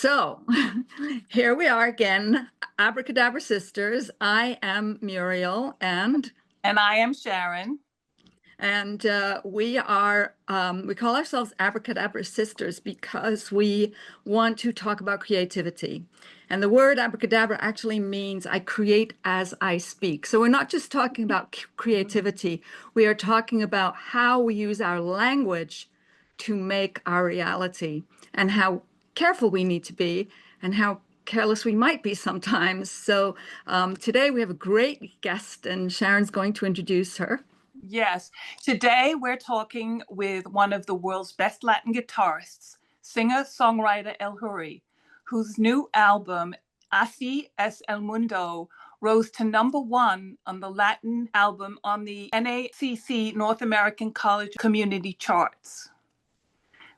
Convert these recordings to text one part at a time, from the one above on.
So here we are again, Abracadabra Sisters. I am Muriel, And I am Sharon. and we call ourselves Abracadabra Sisters because we want to talk about creativity. And the word abracadabra actually means I create as I speak. So we're not just talking about creativity, we are talking about how we use our language to make our reality and how careful we need to be and how careless we might be sometimes. So today we have a great guest, and Sharon's going to introduce her. Yes, today we're talking with one of the world's best Latin guitarists, singer-songwriter Eljuri, whose new album, Así es el Mundo, rose to #1 on the Latin album on the NACC North American College Community Charts.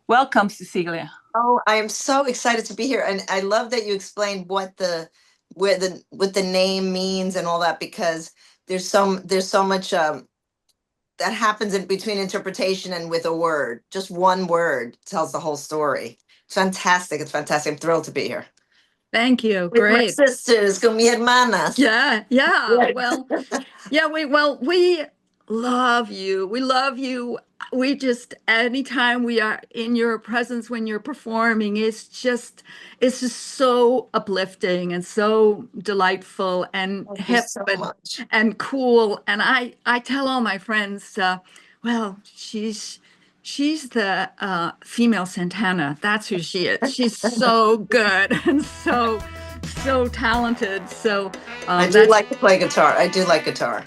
Welcome, Cecilia. Oh, I am so excited to be here, and I love that you explained what the name means and all that, because there's so much that happens in between interpretation and with a word. Just one word tells the whole story. It's fantastic. It's fantastic. I'm thrilled to be here Thank you. with my Great. sisters, con mi hermanas. Yeah, yeah. Yes. We love you. We love you. We just anytime we are in your presence when you're performing, it's just so uplifting and so delightful and Thank you hip so much. and cool. And I tell all my friends, well, she's the female Santana. That's who she is. She's so good and so talented. So I do that's like to play guitar. I do like guitar.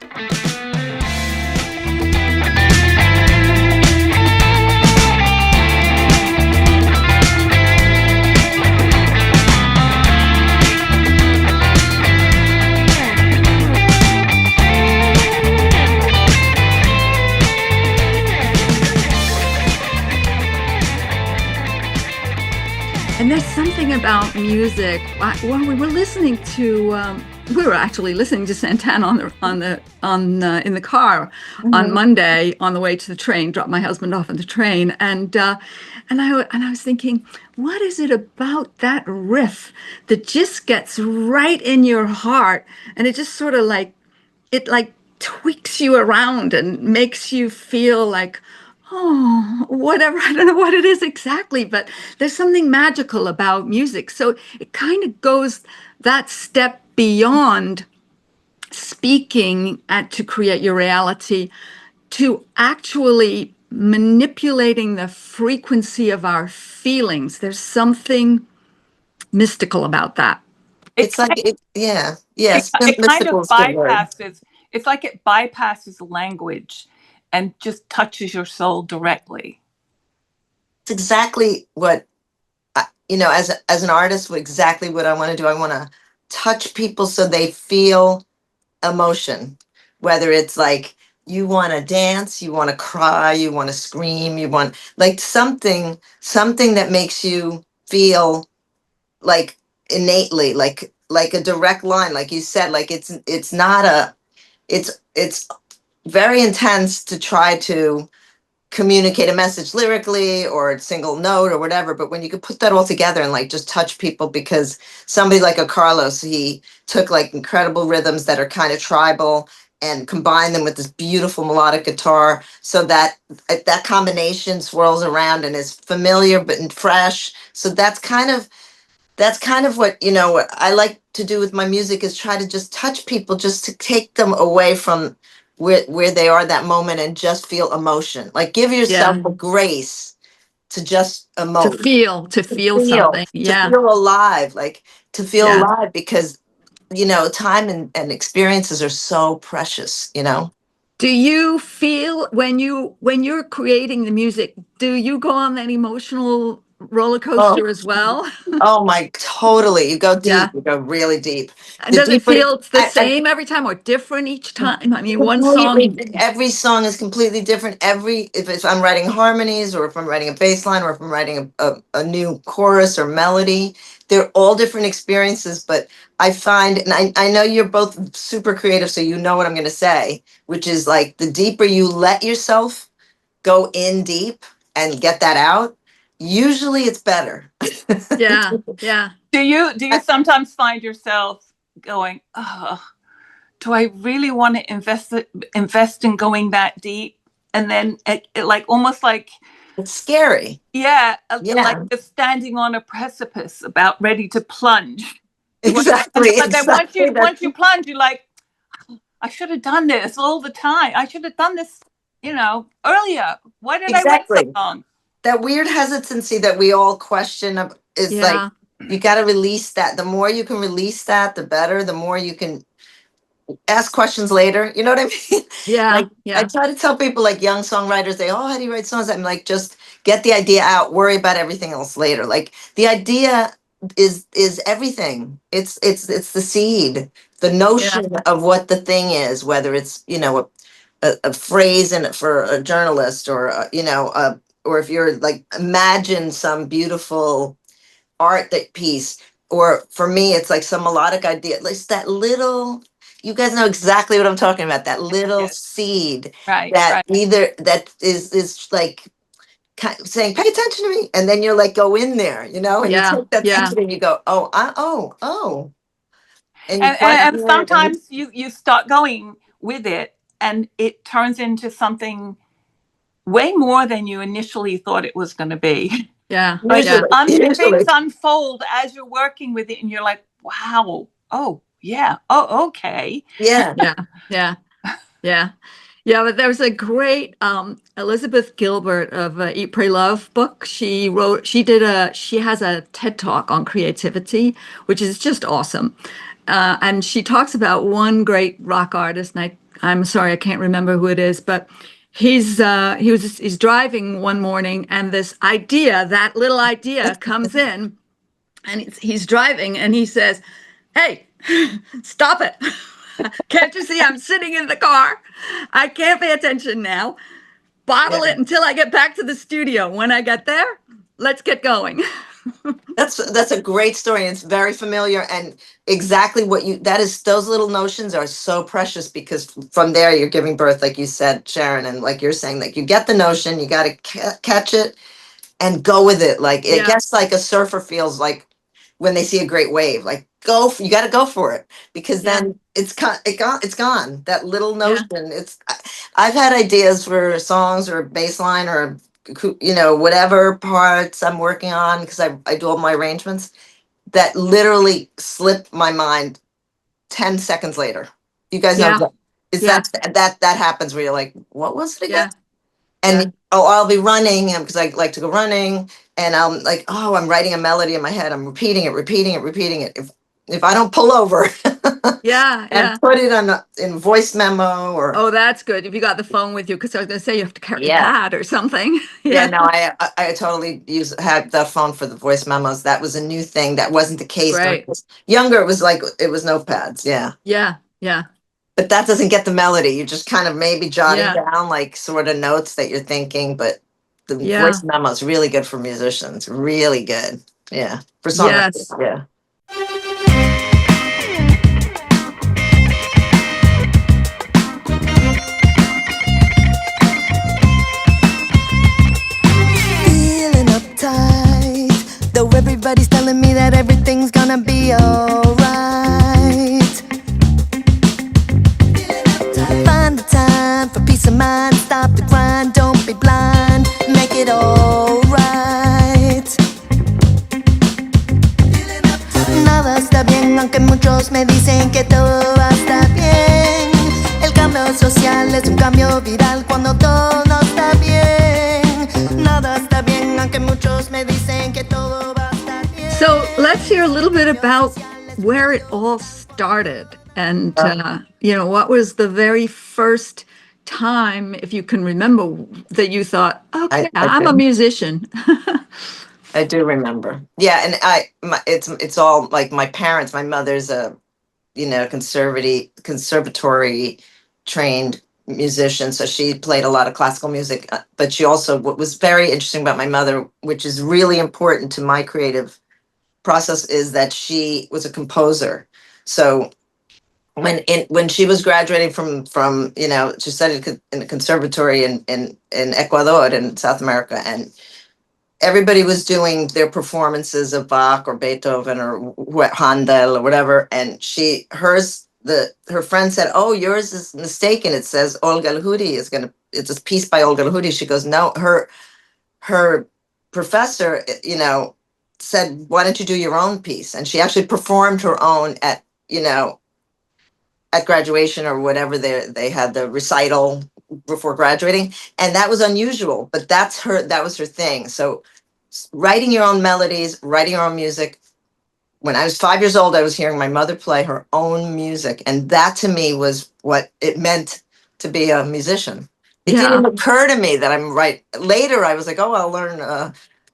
and there's something about music. When we were listening to, we were actually listening to Santana in the car on Mhm. Monday on the way to the train. Dropped my husband off at the train, and I was thinking, what is it about that riff that just gets right in your heart, and it just sort of like tweaks you around and makes you feel like, oh, whatever. I don't know what it is exactly, but there's something magical about music. So it kind of goes that step beyond speaking to create your reality to actually manipulating the frequency of our feelings. There's something mystical about that. It's like yes, It kind of mystical is a good word. it's like it bypasses language and just touches your soul directly. It's exactly what as an artist, exactly what I want to do. I want to touch people so they feel emotion, whether it's like you want to dance, you want to cry, you want to scream, you want like something that makes you feel like innately, like a direct line, like you said, like it's not a it's very intense to try to communicate a message lyrically or a single note or whatever, but when you could put that all together and like just touch people, because somebody like a Carlos, he took like incredible rhythms that are kind of tribal and combined them with this beautiful melodic guitar, so that that combination swirls around and is familiar but fresh. So that's kind of what what I like to do with my music, is try to just touch people, just to take them away from where they are that moment and just feel emotion. Like give yourself Yeah. a grace to just To emote, feel feel, something. to Yeah. feel alive, like to feel Yeah. alive, because time and experiences are so precious. Do you feel when you're creating the music, do you go on that emotional roller Oh, coaster as well? oh my, totally. You go deep, Yeah. you go really deep. And The does it deeper, feel the I same every time or different each time? I mean, one completely, song. every song is completely different. If I'm writing harmonies, or if I'm writing a bass line, or if I'm writing a new chorus or melody, they're all different experiences. But I find, and I know you're both super creative, so you know what I'm going to say, which is like the deeper you let yourself go in deep and get that out, usually it's better. Yeah. Yeah. Do you sometimes find yourself going, oh, do I really want to invest in going that deep? And then it like almost like, It's scary. yeah, like Yeah, you're standing on a precipice about ready to plunge. exactly, But then once exactly. you plunge, you're like, I should have done this all the time. I should have done this, earlier. Why did I wait so Exactly. long? That weird hesitancy that we all question is like, Yeah. you got to release that. The more you can release that, the better. The more you can ask questions later. You know what I mean? Yeah. Like, I Yeah. try to tell people, like young songwriters, they, oh, how do you write songs? I'm like, just get the idea out, worry about everything else later. Like, the idea is everything. It's the seed, the Yeah. notion of what the thing is, whether it's, a phrase in it for a journalist, or or if you're like, imagine some beautiful art that piece, or for me it's like some melodic idea. It's that little, you guys know exactly what I'm talking about, that little Yes. seed Right, that right. either that is like saying, pay attention to me, and then you're like, go in there, and you Yeah. take that Yeah. seed and you go, oh, and you And partner it, and sometimes you start going with it and it turns into something way more than you initially thought it was going to be. Yeah. Like Yeah. things usually, unfold as you're working with it and you're like, wow, oh yeah, oh okay. yeah. Yeah. Yeah. Yeah. Yeah, but there's a great Elizabeth Gilbert of Eat, Pray, Love book. She has a TED Talk on creativity, which is just awesome. And she talks about one great rock artist, and I'm sorry, I can't remember who it is, but he's driving one morning, and that little idea comes in, and he's driving, and he says, "Hey, stop it. Can't you see I'm sitting in the car? I can't pay attention now. Bottle Yeah. it until I get back to the studio. When I get there, let's get going." That's a great story. It's very familiar, and exactly what that is. Those little notions are so precious, because from there you're giving birth, like you said, Sharon, and like you're saying, like, you get the notion, you got to catch it and go with it. Like, I Yeah, guess like a surfer feels like when they see a great wave, like, you got to go for it, because yeah, then it's gone. That little yeah, notion. I've had ideas for songs or bass line, or whatever parts I'm working on, because I do all my arrangements, that literally slip my mind 10 seconds later. You guys know yeah, that. Is yeah, that happens where you're like, what was it again? yeah, yeah, And I'll be running, because I like to go running, and I'm like, oh, I'm writing a melody in my head. I'm repeating it, repeating it, repeating it. If I don't pull over yeah, and yeah. put it in voice memo, or Oh, that's good. If you got the phone with you, because I was going to say you have to carry a yeah. pad or something. Yeah, Yeah, no, I totally had the phone for the voice memos. That was a new thing. That wasn't the case when I great. was younger. It was like, it was notepads, yeah. Yeah, yeah, But that doesn't get the melody. You're just kind of maybe jotting yeah, down like sort of notes that you're thinking, but the yeah. voice memo is really good for musicians. Really good. Yeah. For songwriters. Yes. Yeah. Feeling uptight, though everybody's telling me that everything's gonna be alright. Find the time for peace of mind, stop the grind, don't be blind, make it alright. Nada está bien, aunque muchos me dicen que todo va a estar bien. El cambio social es un cambio viral cuando todo está bien. Nada está bien, aunque muchos me dicen que todo va a estar bien. So let's hear a little bit about where it all started, and what was the very first time, if you can remember, that you thought, okay, I I'm a do. musician. I do remember. Yeah, and it's all like my parents. My mother's a conservatory trained musician, so she played a lot of classical music. But she also, what was very interesting about my mother, which is really important to my creative process, is that she was a composer. So when she was graduating from she studied in a conservatory in Ecuador, in South America, everybody was doing their performances of Bach or Beethoven or Handel or whatever, and her friend said, "Oh, yours is mistaken. It says Olga Lahudi is gonna. It's a piece by Olga Lahudi." She goes, "No, her professor, said, why don't you do your own piece?" And she actually performed her own at graduation or whatever they had the recital before graduating, and that was unusual. But that was her thing. So writing your own melodies, writing your own music. When I was 5 years old, I was hearing my mother play her own music, and that to me was what it meant to be a musician. It Yeah. didn't occur to me that I'm right. Later, I was like, oh, I'll learn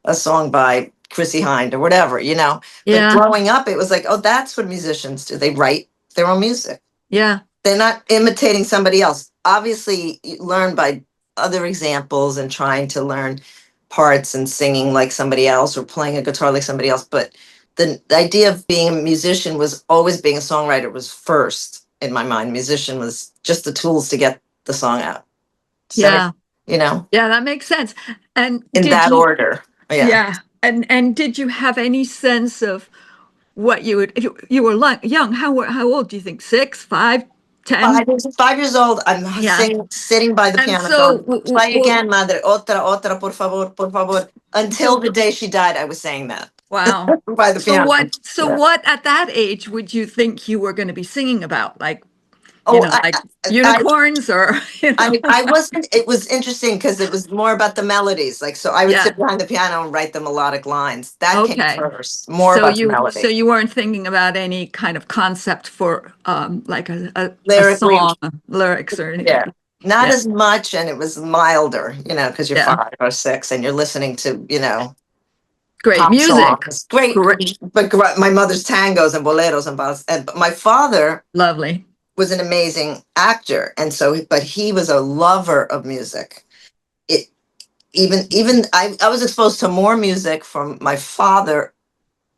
a song by Chrissy Hind or whatever, But Yeah. growing up, it was like, oh, that's what musicians do. They write their own music. Yeah. They're not imitating somebody else. Obviously, you learn by other examples and trying to learn parts and singing like somebody else or playing a guitar like somebody else. But the idea of being a musician was always being a songwriter was first in my mind. Musician was just the tools to get the song out. Yeah. Yeah, that makes sense. And in that order. Yeah. And did you have any sense of what you would, if you were young, how old do you think? 6, 5, 10? 5 years old. I'm Yeah. sitting by the And piano so going, play again, madre. Otra, por favor. Until the day she died, I was saying that. Wow. By the piano. What at that age would you think you were going to be singing about? Like, I unicorns or, I wasn't, it was interesting because it was more about the melodies. Like, so I would Yeah. sit behind the piano and write the melodic lines. That came Okay. first, more So about the melody. So you weren't thinking about any kind of concept for like a Lyrically, song, lyrics or anything. yeah, not Yeah. as much, and it was milder, because you're Yeah. 5 or 6 and you're listening to, Great pop music. songs. Great. But my mother's tangos and boleros and but my father Lovely. was an amazing actor, and so, but he was a lover of music. It even I was exposed to more music from my father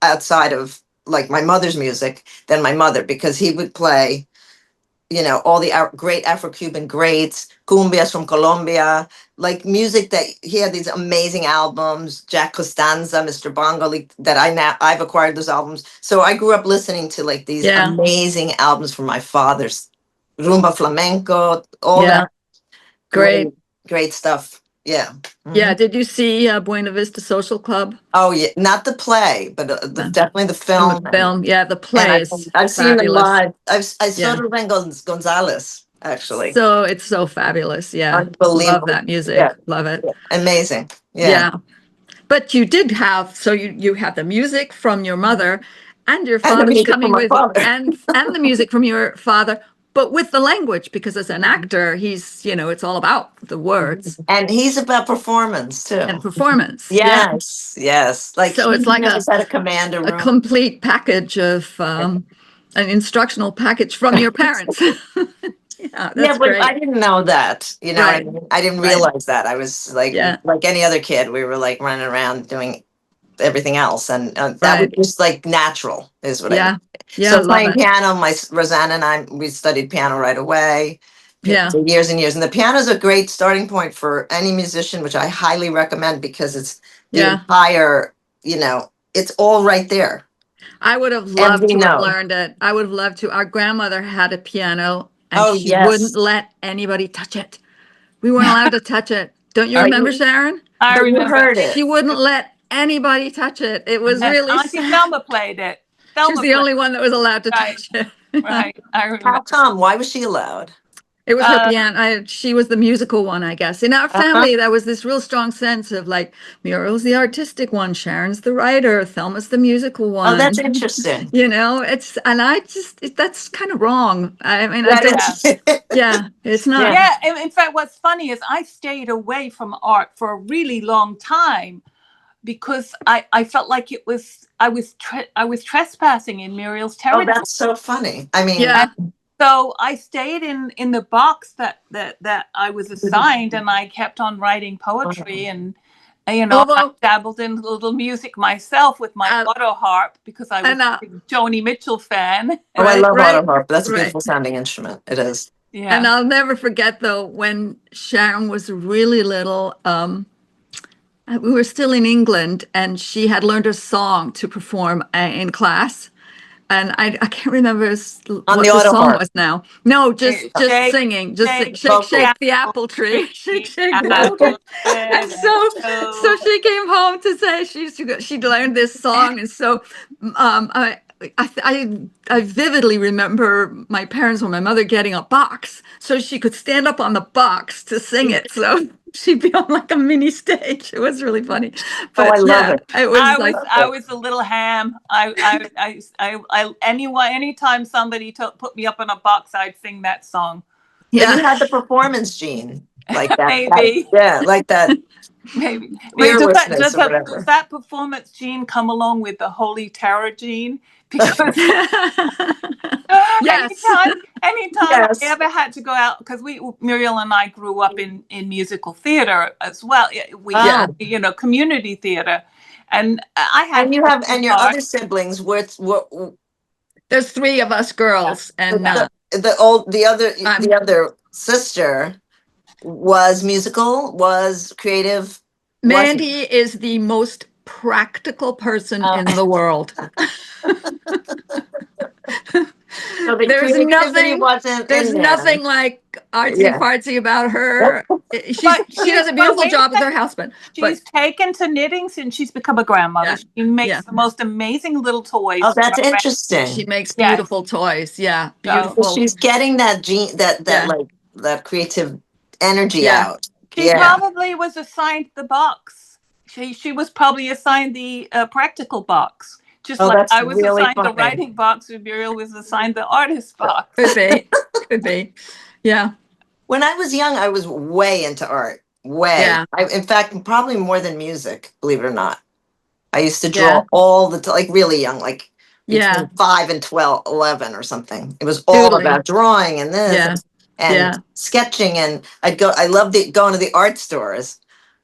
outside of like my mother's music than my mother, because he would play all the great Afro-Cuban greats, cumbias from Colombia, like music that he had these amazing albums, Jack Costanza, Mr. Bongo, like, that I've acquired those albums. So I grew up listening to like these amazing albums from my father's rumba flamenco, all that great stuff. Yeah. Yeah. Did you see Buena Vista Social Club? Oh yeah, not the play, but definitely the film. The film, yeah, the play is I've seen them fabulous. live. I saw Ruben Gonzalez actually. So it's so fabulous. Yeah, unbelievable. Love that music. Yeah. Love it. Amazing. Yeah. But you did have, so you had the music from your mother, and your father's coming with, and the music from your father, but with the language, because as an actor, he's, it's all about the words. And he's about performance too. And performance. Yes. Like, so it's like a commander room. A complete package of an instructional package from your parents. That's but great. I didn't know that. I didn't realize that. I was like any other kid. We were like running around doing everything else, and that was just like natural, is what I mean. So playing piano, Rosanna and we studied piano right away. For years and years, and the piano is a great starting point for any musician, which I highly recommend, because it's the entire, it's all right there. I would have loved to have learned it. I would have loved to. Our grandmother had a piano, and she wouldn't let anybody touch it. We weren't allowed to touch it. Don't you remember, Sharon? I remember. Heard it. She wouldn't let anybody touch it. It was really Auntie sad. Thelma played it. She was the only one that was allowed to touch it. Right. I remember. How come? Why was she allowed? It was her piano. She was the musical one, I guess. In our family, there was this real strong sense of like, Muriel's the artistic one, Sharon's the writer, Thelma's the musical one. Oh, that's interesting. That's kind of wrong. I mean, it's not. Yeah, in fact, what's funny is I stayed away from art for a really long time because I felt like I was trespassing in Muriel's territory. Oh, that's so funny. I mean, so I stayed in the box that I was assigned, and I kept on writing poetry, and I dabbled in a little music myself with my auto harp, because I was a big Joni Mitchell fan. I love auto harp. That's a beautiful sounding instrument. It is. Yeah. And I'll never forget, though, when Sharon was really little. we were still in England, and she had learned a song to perform in class. And I can't remember On the what the auto song harp. was now. No, just Shake, singing, just shake, shake, Vocal. shake the apple apple tree, shake, tree, shake the apple tree. apple And so she came home to say she'd learned this song, and so I vividly remember my parents or my mother getting a box so she could stand up on the box to sing it. So she'd be on like a mini stage. It was really funny, Oh, I but love yeah, it. it was like I was a little ham. Anytime somebody put me up in a box, I'd sing that song. But you yeah. had the performance gene, like that. Maybe. Yeah, like that Maybe. Wait, fearlessness or whatever. does that performance gene come along with the holy terror gene? Because Yes. anytime I Yes. ever had to go out, because Muriel and I grew up in musical theater as well. Yeah. Community theater, and I had And you have, and your other siblings, what There's three of us girls, and the other sister was musical, was creative, was Mandy is the most practical person in the world. so the There's creativity nothing, wasn't there's in there. nothing like artsy Yeah. fartsy about her. She does a beautiful job with her husband. She's taken to knitting since she's become a grandmother. Yeah. She makes Yeah. the most amazing little toys. Oh, that's She interesting. makes Yes. beautiful toys. Yeah, So- beautiful. So she's getting that gene, that Yeah. like that creative energy Yeah. out. She Yeah. probably was assigned the box. She was probably assigned the practical box. Just Oh, like that's I was really assigned the funny. writing box, and Muriel was assigned the artist box. Could be. Could be. Yeah. When I was young, I was way into art. Way. Yeah. In fact, probably more than music, believe it or not. I used to draw Yeah. all the time, like really young, like Yeah. between 5 and 12, 11 or something. It was all Doodling. about drawing and this Yeah. and Yeah. sketching. And I loved going to the art stores.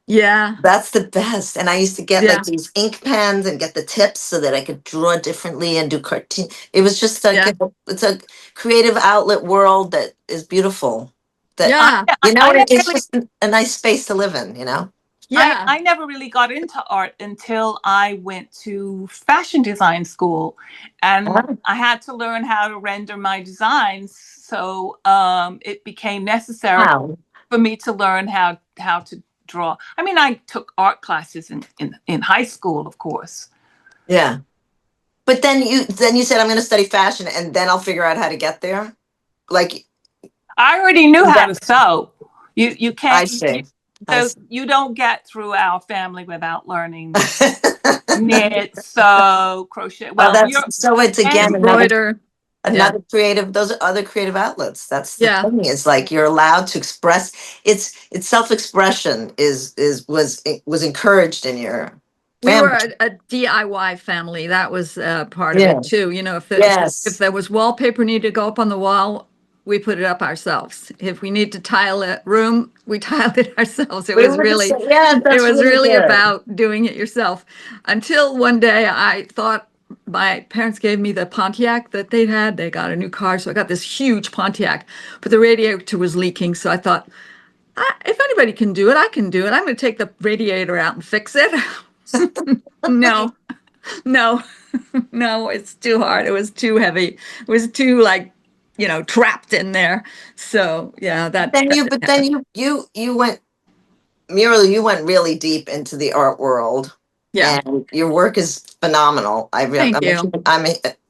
Yeah. That's the best. And I used to get Yeah. like these ink pens and get the tips so that I could draw differently and do cartoon. It was just like, Yeah. it's a creative outlet world that is beautiful. That, Yeah. it's just a nice space to live in, Yeah. I never really got into art until I went to fashion design school, and Oh. I had to learn how to render my designs. So it became necessary Wow. for me to learn how to draw. I mean, I took art classes in high school, of course. Yeah. But then you said, I'm going to study fashion and then I'll figure out how to get there. Like, I already knew how to sew. You can't. I see. You don't get through our family without learning knit, sew, crochet. Well, so it's again Embroider. another creative. Those are other creative outlets. That's the Yeah. thing. It's like you're allowed to express. It's self-expression was encouraged in your We family. were a DIY family. That was part of Yeah. it too. If Yes. there was wallpaper needed to go up on the wall, we put it up ourselves. If we need to tile a room, we tiled it ourselves. It was really good. about doing it yourself. Until one day I thought my parents gave me the Pontiac that they'd had. They got a new car, so I got this huge Pontiac, but the radiator was leaking. So I thought, if anybody can do it, I can do it. I'm going to take the radiator out and fix it. No, no, no, it's too hard. It was too heavy. It was too trapped in there. So yeah, Then you went, Muriel, you went really deep into the art world. Yeah. And your work is phenomenal. Thank you.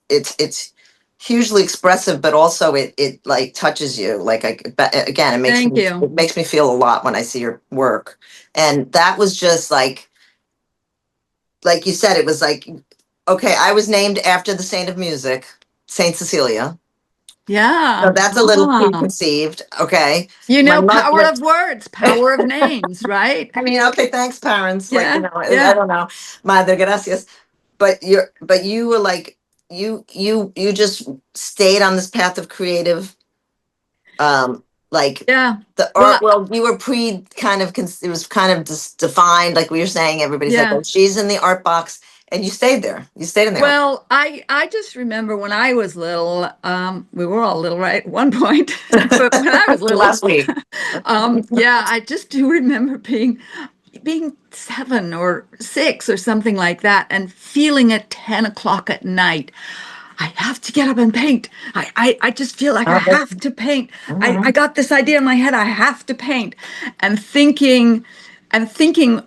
It's hugely expressive, but also it like touches you. Like again, it makes me feel a lot when I see your work. And that was just like you said, it was like, okay, I was named after the saint of music, Saint Cecilia. Yeah. So that's a little preconceived. Okay. Power of words, power of names, right? I mean, okay, thanks, parents. Yeah, I don't know. Madre gracias. But you were like, you just stayed on this path of creative, the art world. You were it was kind of just defined, like we were saying, everybody's like, oh, she's in the art box. And you stayed there. You stayed in there. Well, I just remember when I was little, we were all little, right? At one point. But when I was little, last week. I just do remember being, being 7 or 6 or something like that, and feeling at 10 o'clock at night, I have to get up and paint. I just feel like I have to paint. I got this idea in my head, I have to paint. And thinking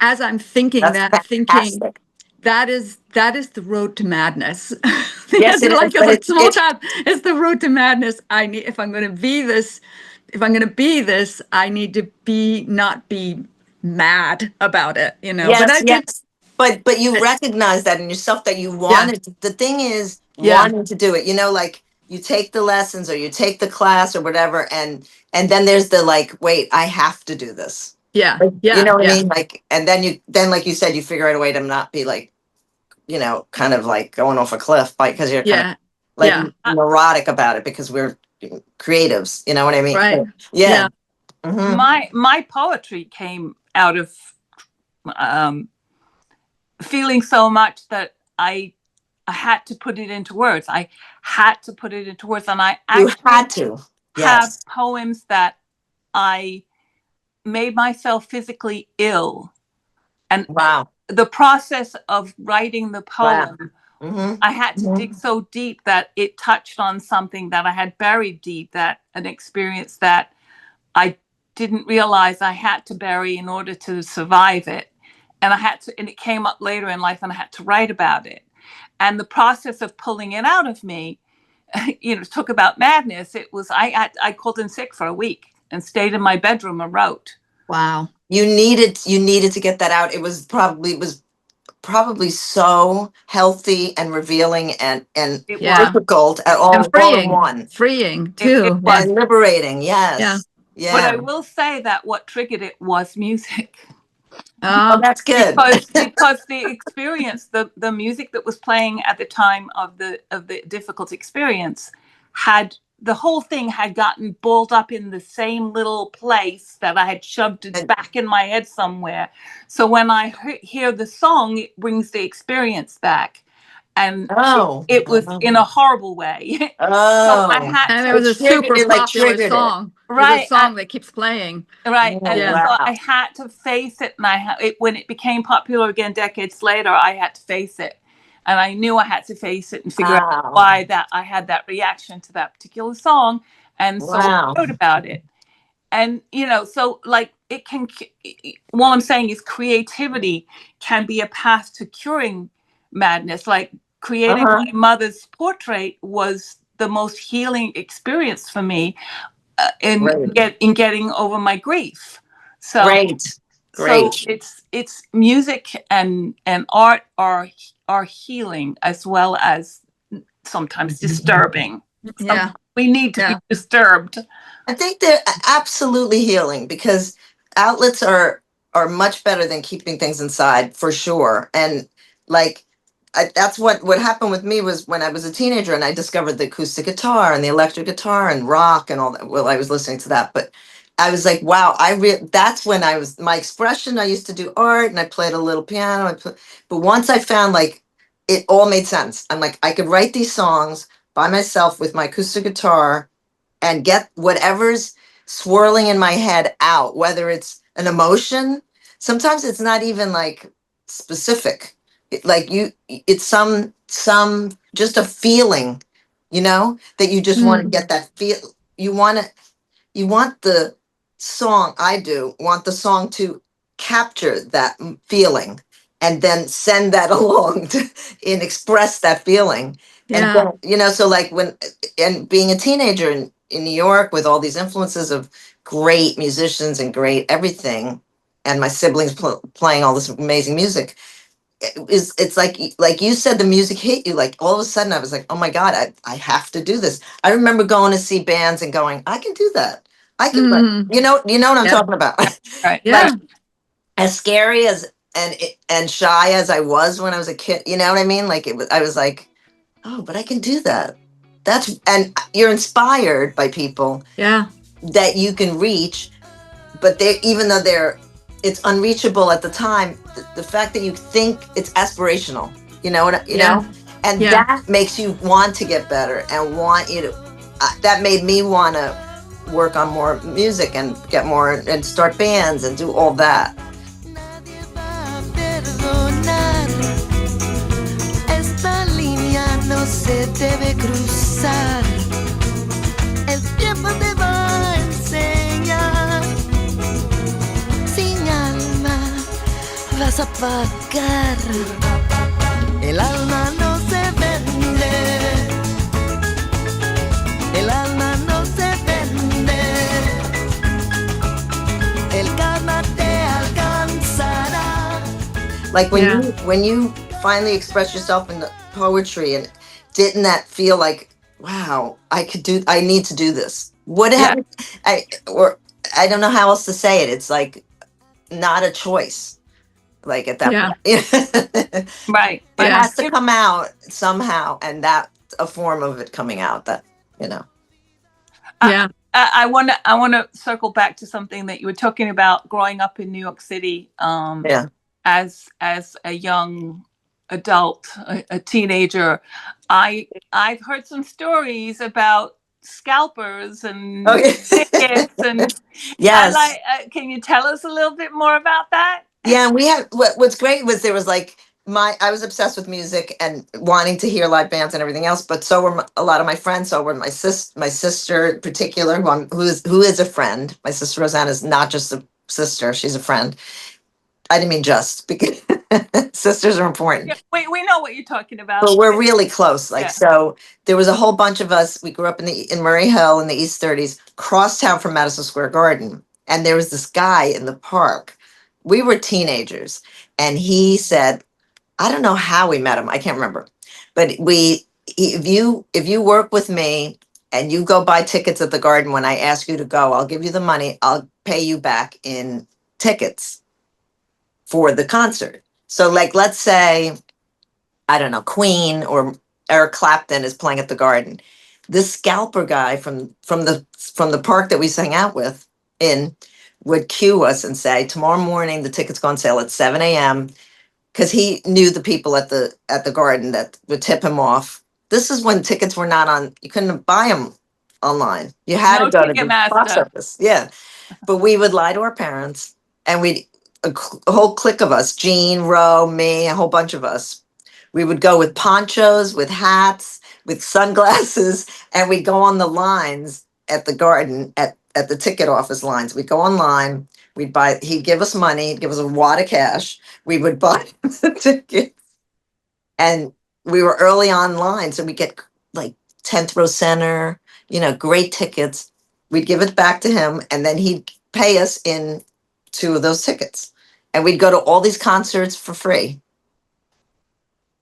as I'm thinking That's that, thinking fantastic. that is the road to madness. Yes, it is. Like But a small child, it's the road to madness. I need, if I'm going to be this, I need to not be mad about it, But yes, I can, yes. But you recognize that in yourself that you yeah, wanted. The thing is yeah, wanting to do it. Like you take the lessons or you take the class or whatever, and then there's the like, wait, I have to do this. yeah, Like, you yeah, know what I yeah, mean? Like, and then like you said, you figure out a way to not be like, kind of like going off a cliff, because you're kind of yeah, like yeah, neurotic about it because we're creatives. You know what I mean? right, Yeah. yeah, Hmm. My poetry came out of um, feeling so much that I had to put it into words. I had to put it into words, and I You actually had to. have Yes. poems that I made myself physically ill, and Wow. the process of writing the Wow. poem, Hmm. I had to dig Hmm. so deep that it touched on something that I had buried deep, that an experience that I didn't realize I had to bury in order to survive it. And it came up later in life, and I had to write about it. And the process of pulling it out of me, talk about madness. It was, I called in sick for a week and stayed in my bedroom and wrote. wow, You needed to get that out. It was probably so healthy and revealing and It yeah, was, difficult at and all in one. freeing it too. Yeah, was, And liberating. yeah. Yes. but I Yeah. will say that what triggered it was music. Oh, Uh, that's good. Because the experience, the music that was playing at the time of the difficult experience, had the whole thing had gotten balled up in the same little place that I had shoved it And- back in my head somewhere. So when I hear the song, it brings the experience back, and oh. it was in a Oh. horrible way. So I Oh. had and it to, was a super It like popular triggered it. song. It was a right. song that keeps playing. Right. Oh, And Yeah, so I wow. had to face it. And when it became popular again decades later, I had to face it. And I knew I had to face it and figure out Wow. why that I had that reaction to that particular song. And so Wow. I wrote about it. And, so like what I'm saying is creativity can be a path to curing madness. Like creating Uh-huh. my mother's portrait was the most healing experience for me, Great. in getting over my grief. So Great. so Great. it's music and art are healing, as well as sometimes disturbing. yeah, Sometimes we need to be yeah, disturbed. I think they're absolutely healing because outlets are much better than keeping things inside for sure. And like that's what happened with me was when I was a teenager and I discovered the acoustic guitar and the electric guitar and rock and all that. Well, I was listening to that, but I was like, wow, that's when I was my expression. I used to do art and I played a little piano. But once I found like it all made sense. I'm like, I could write these songs by myself with my acoustic guitar and get whatever's swirling in my head out, whether it's an emotion. Sometimes it's not even like specific. Like it's some just a feeling, that you just want to mm, get that feel. You want the song, I do want the song to capture that feeling and then send that along and express that feeling. And yeah, then, so like and being a teenager in New York with all these influences of great musicians and great everything, and my siblings playing all this amazing music, it's like you said, the music hit you. Like all of a sudden I was like, oh my God, I have to do this. I remember going to see bands and going, I can do that. I can, mm, you know what I'm yeah, talking about. Right, Like yeah, as scary as and shy as I was when I was a kid, you know what I mean? Like I was like, oh, but I can do that. And you're inspired by people yeah, that you can reach, but even though it's unreachable at the time, the fact that you think it's aspirational, yeah, and yeah, that makes you want to get better and want you to. That made me want to work on more music and get more and start bands and do all that. se debe cruzar. El tiempo te va a enseñar. Sin alma vas a pagar. El alma no se vende. El alma no se vende. El karma te alcanzará. Like when Yeah. you finally express yourself in the poetry, and didn't that feel like, wow, I need to do this. What Yeah. happened? I don't know how else to say it. It's like not a choice. Like at that Yeah. point, it Right. Yeah. has to come out somehow, and that's a form of it coming out. That you know. Yeah. I want to circle back to something that you were talking about growing up in New York City, Yeah. as a young adult, a teenager. I've heard some stories about scalpers and Okay. tickets, and I Yes. like. Can you tell us a little bit more about that? Yeah, and we had what's great was there was like I was obsessed with music and wanting to hear live bands and everything else, but so were a lot of my friends. So were my sister in particular, who is a friend. My sister Rosanna is not just a sister; she's a friend. I didn't mean just because sisters are Yeah, important, we know what you're talking about. but we're really close. Like Yeah. so, there was a whole bunch of us. We grew up in Murray Hill in the East 30s, crosstown from Madison Square Garden, and there was this guy in the park. We were teenagers, and he said, I don't know how we met him. I can't remember, but if you work with me and you go buy tickets at the Garden when I ask you to go, I'll give you the money. I'll pay you back in tickets for the concert. So, like, let's say I don't know, Queen or Eric Clapton is playing at the Garden. This scalper guy from the park that we sang out with in would cue us and say, tomorrow morning the tickets go on sale at 7 a.m. because he knew the people at the Garden that would tip him off. This is when tickets were not on. You couldn't buy them online. You had to No go to the box Ticketmaster. office. Yeah, but we would lie to our parents, and a whole clique of us, Jean, Roe, me, a whole bunch of us. We would go with ponchos, with hats, with sunglasses, and we'd go on the lines at the Garden at the ticket office lines. We'd go online. We'd buy. He'd give us money. He'd give us a wad of cash. We would buy the tickets, and we were early online, so we get like 10th row center. Great tickets. We'd give it back to him, and then he'd pay us in 2 of those tickets, and we'd go to all these concerts for free.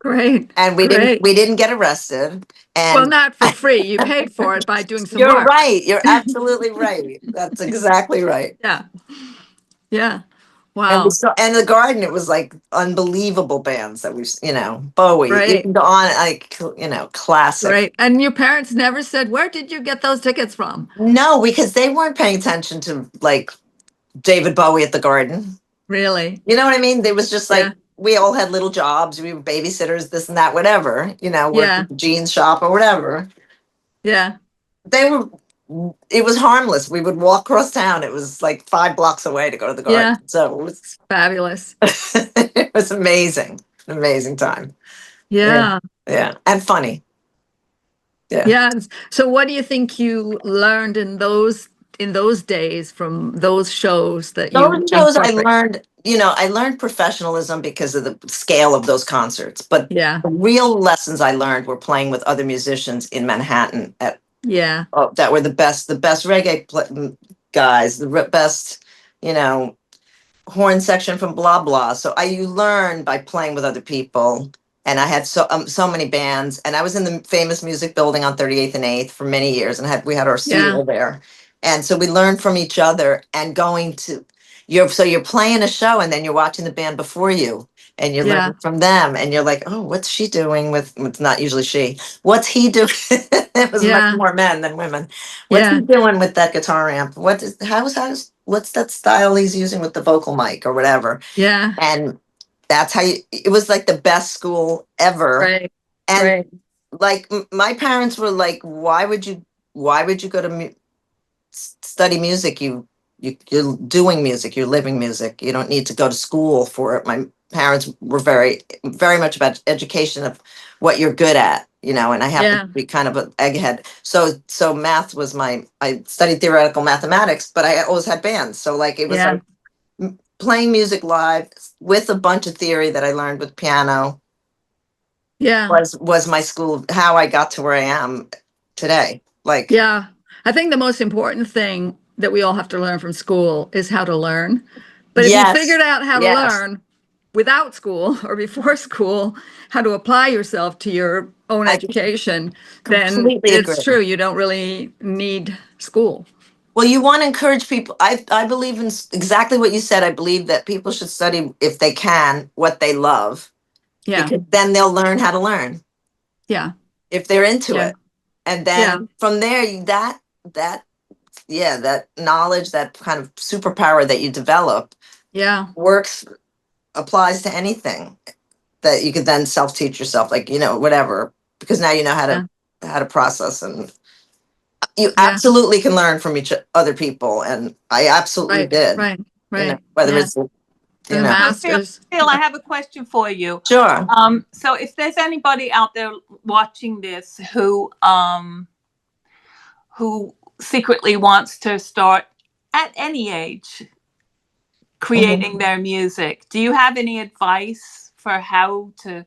Great. And Great. we didn't get arrested. Well, And not for free. You paid for it by doing some you're work. right. You're absolutely right. That's exactly right. Yeah. Yeah. And Wow. and the Garden, it was like unbelievable bands that Bowie, Great. even on classic. Great. And your parents never said, where did you get those tickets from? No, because they weren't paying attention to like David Bowie at the Garden. Really? You know what I mean? There was just like Yeah. we all had little jobs. We were babysitters, this and that, whatever. Yeah. Worked at the jeans shop or whatever. Yeah. It was harmless. We would walk across town. It was like 5 blocks away to go to the Garden. Yeah. So it was Fabulous. it was amazing. An amazing time. Yeah. Yeah. And funny. Yeah. Yeah. So what do you think you learned in those days from those shows that you Those shows incorporate? I learned professionalism because of the scale of those concerts. But Yeah. the real lessons I learned were playing with other musicians in Manhattan Yeah. that were the best reggae guys, the best, horn section from blah blah. So you learn by playing with other people, and I had so many bands, and I was in the famous music building on 38th and 8th for many years, and we had our studio there, and so we learned from each other. And you're playing a show, and then you're watching the band before you. And you're learning from them, and you're like, oh, what's she doing with? It's not usually she. What's he doing? It was much more men than women. What's he doing with that guitar amp? What's that style he's using with the vocal mic or whatever? Yeah. And that's how it was like the best school ever. Right. And Right. like my parents were like, why would you go to study music? you're doing music, you're living music. You don't need to go to school for it. My parents were very much about education of what you're good at, and I happen Yeah. to be kind of an egghead. So math was I studied theoretical mathematics, but I always had bands. So like it was Yeah. like playing music live with a bunch of theory that I learned with piano Yeah. was my school, how I got to where I am today. Like, Yeah. I think the most important thing that we all have to learn from school is how to learn. But if you yes, figured out how to yes, learn without school or before school, how to apply yourself to your own I education, then completely it's agree. true. You don't really need school. Well, you want to encourage people. I believe in exactly what you said. I believe that people should study, if they can, what they love, Yeah. because then they'll learn how to learn Yeah. if they're into Yeah. it. And Yeah. then from there, that yeah, that knowledge, that kind of superpower that you develop Yeah. works, applies to anything that you could then self-teach yourself, like, whatever, because now you know Yeah. how to process, and you Yeah. absolutely can learn from each other people, and I absolutely Right. did, Right. Right. whether Yeah. it's, The So Phil, masters. I have a question for you. sure. So if there's anybody out there watching this who secretly wants to start at any age creating Mhm. their music, do you have any advice for how to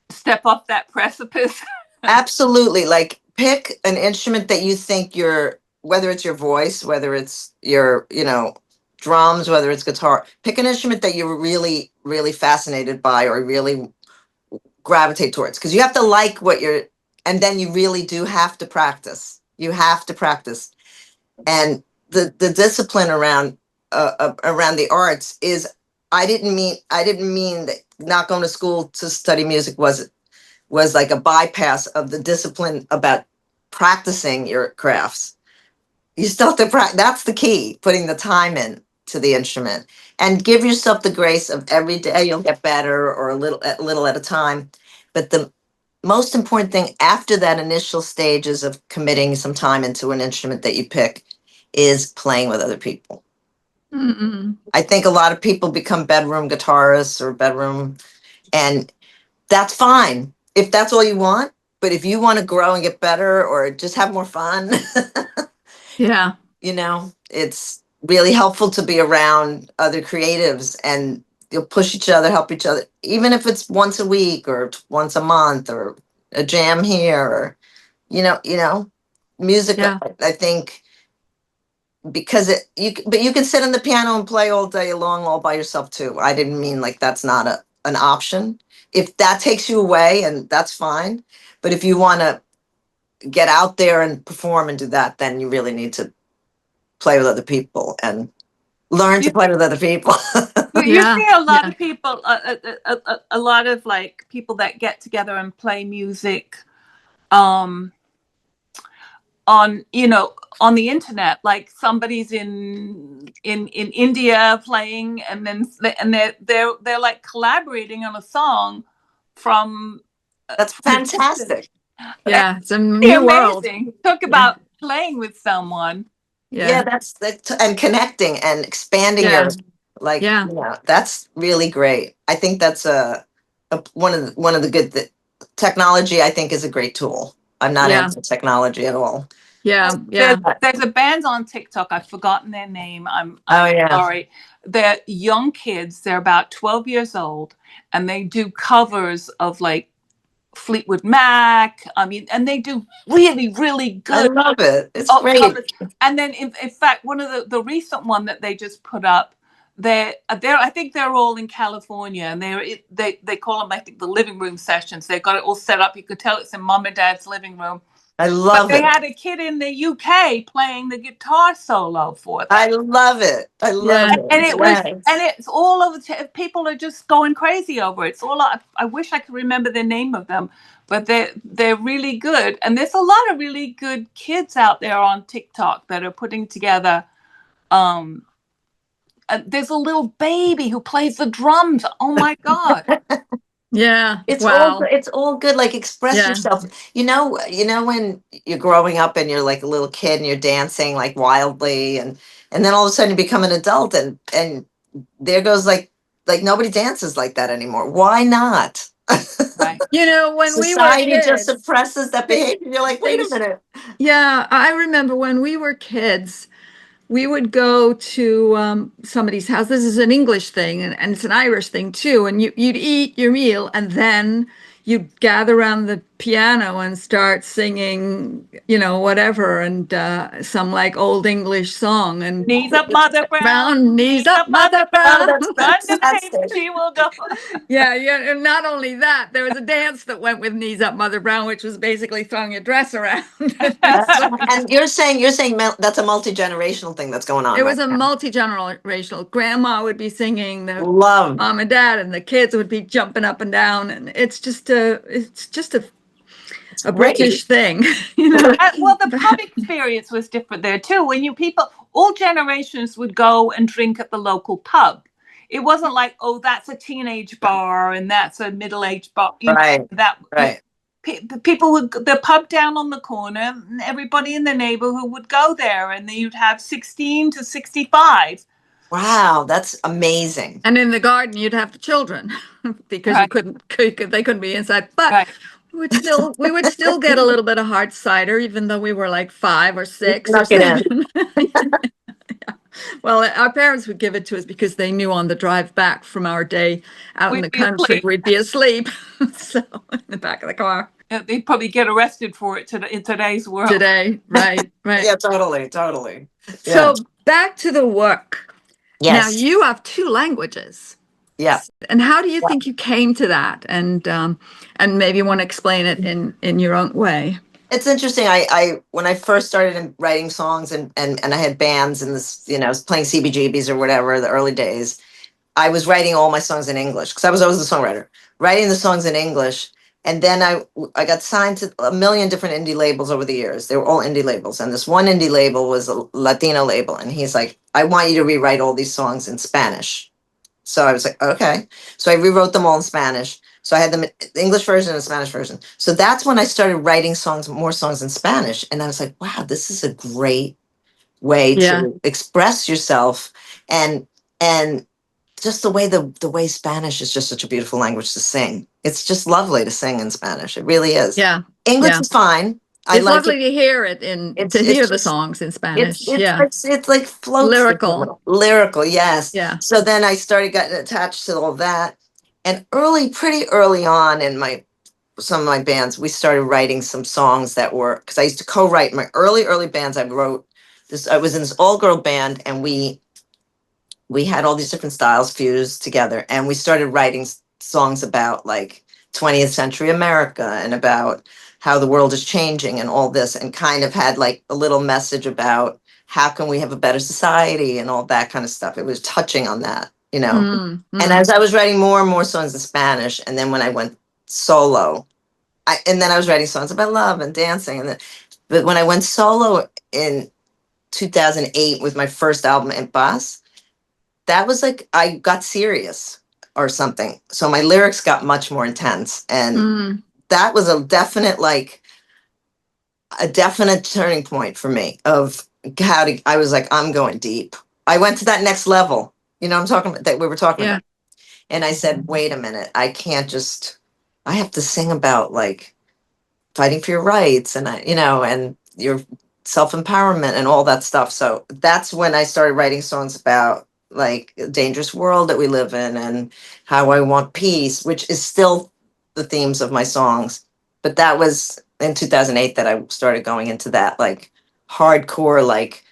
step up that precipice? Absolutely. Like, pick an instrument that you think whether it's your voice, whether it's your, drums, whether it's guitar, pick an instrument that you're really, really fascinated by or really gravitate towards. Because you have to like and then you really do have to practice. You have to practice. And the discipline around the arts is, I didn't mean that not going to school to study music was like a bypass of the discipline about practicing your crafts. You still have to practice. That's the key, putting the time in to the instrument, and give yourself the grace of every day you'll get better, or a little at a time. But the most important thing after that initial stages of committing some time into an instrument that you pick is playing with other people. Mm-mm. I think a lot of people become bedroom guitarists or bedroom, and that's fine if that's all you want. But if you want to grow and get better or just have more fun, Yeah. it's really helpful to be around other creatives, and you'll push each other, help each other, even if it's once a week or once a month or a jam here, or, music. Yeah. I think because but you can sit on the piano and play all day long, all by yourself too. I didn't mean like that's not an option. If that takes you away, and that's fine. But if you want to get out there and perform and do that, then you really need to play with other people and learn to You play with other people. you Yeah. see a lot Yeah. of people, a lot of like people that get together and play music, um, on on the internet, like somebody's in India playing, and then they're like collaborating on a song from That's from a distance. fantastic. Yeah. It's a new world. Amazing. Talk Yeah. about playing with someone. Yeah, Yeah. and connecting and expanding Yeah. like, Yeah. that's really great. I think that's one of the good technology. I think is a great tool. I'm not Yeah. anti technology at all. Yeah. There's Yeah. there's a band on TikTok. I've forgotten their name. Oh I'm yeah, sorry. They're young kids. They're about 12 years old, and they do covers of like Fleetwood Mac. I mean, and they do really, really I good love it. It's great. covers. And then, in fact, one of the recent one that they just put up, they're I think they're all in California, and they call them, I think, the living room sessions. They've got it all set up. You could tell it's in mom and dad's living room. I But love they it. had a kid in the UK playing the guitar solo for them. I love it. I love Yeah. it. And Yes. it's all over. People are just going crazy over it. It's all. I wish I could remember the name of them, but they're really good. And there's a lot of really good kids out there on TikTok that are putting together. Um, there's a little baby who plays the drums. Oh my god! Yeah. It's all Wow. it's all good. Like, express Yeah. yourself. When you're growing up and you're like a little kid and you're dancing like wildly, and And then all of a sudden you become an adult, and there goes like nobody dances like that anymore. Why not? Right. When we were Society just kids, suppresses that behavior. You're like, wait a minute. yeah, I remember when we were kids, we would go to somebody's house. This is an English thing, and it's an Irish thing too. And you'd eat your meal, and then you'd gather around the piano and start singing, whatever, and some like old English song. And Knees up, Mother Brown. Brown, knees up, Mother Mother Oh, Brown. Brown. that's Run to the table, fantastic. she will go. Yeah. And not only that, there was a dance that went with knees up, Mother Brown, which was basically throwing your dress around. And you're saying that's a multi-generational thing that's going on It right was a now. multi-generational. Grandma would be singing, the Love. mom and dad, and the kids would be jumping up and down. And it's just a Great. British thing, Well, the pub experience was different there too. When all generations would go and drink at the local pub. It wasn't like, oh, that's a teenage bar and that's a middle-aged bar. Right. Right. People would, the pub down on the corner, everybody in the neighborhood would go there, and you'd have 16 to 65. Wow, that's amazing. And in the garden, you'd have the children because Right. they couldn't be inside. But Right. we would still get a little bit of hard cider, even though we were like 5 or 6 or Snuck it in. 7. Well, our parents would give it to us because they knew on the drive back from our day out in We'd the be country, asleep. we'd be asleep. So in the back of the car They'd probably get arrested for it in today's world. today. Right. Yeah, totally. So back to the work. Now Yes. you have 2 languages. Yeah. And how do you think you came to that? And maybe you want to explain it in your own way. It's interesting. I when I first started writing songs and I had bands and this, I was playing CBGBs or whatever, the early days, I was writing all my songs in English because I was always a songwriter, writing the songs in English. And then I got signed to a million different indie labels over the years. They were all indie labels. And this one indie label was a Latino label. And he's like, I want you to rewrite all these songs in Spanish. So I was like, okay. So I rewrote them all in Spanish. So I had them the English version and the Spanish version. So that's when I started writing more songs in Spanish. And I was like, wow, this is a great way to express yourself. And just the way Spanish is just such a beautiful language to sing. It's just lovely to sing in Spanish. It really is. Yeah. English is fine. It's lovely to hear it hear the songs in Spanish. It's like floats. Lyrical, yes. Yeah. So then I started getting attached to all that. And pretty early on in some of my bands, we started writing some songs that were, because I used to co-write my early bands. I was in this all-girl band, and we had all these different styles fused together, and we started writing songs about like 20th century America and about how the world is changing and all this, and kind of had like a little message about how can we have a better society and all that kind of stuff. It was touching on that, And as I was writing more and more songs in Spanish, and then when I went solo, and then I was writing songs about love and dancing, but when I went solo in 2008 with my first album, En Paz, that was like I got serious or something. So my lyrics got much more intense, and that was a definite turning point for me of I was like, I'm going deep. I went to that next level. I'm talking about that we were talking about. And I said, wait a minute, I have to sing about like fighting for your rights and and your self-empowerment and all that stuff. So that's when I started writing songs about like a dangerous world that we live in and how I want peace, which is still the themes of my songs. But that was in 2008 that I started going into that like hardcore, like,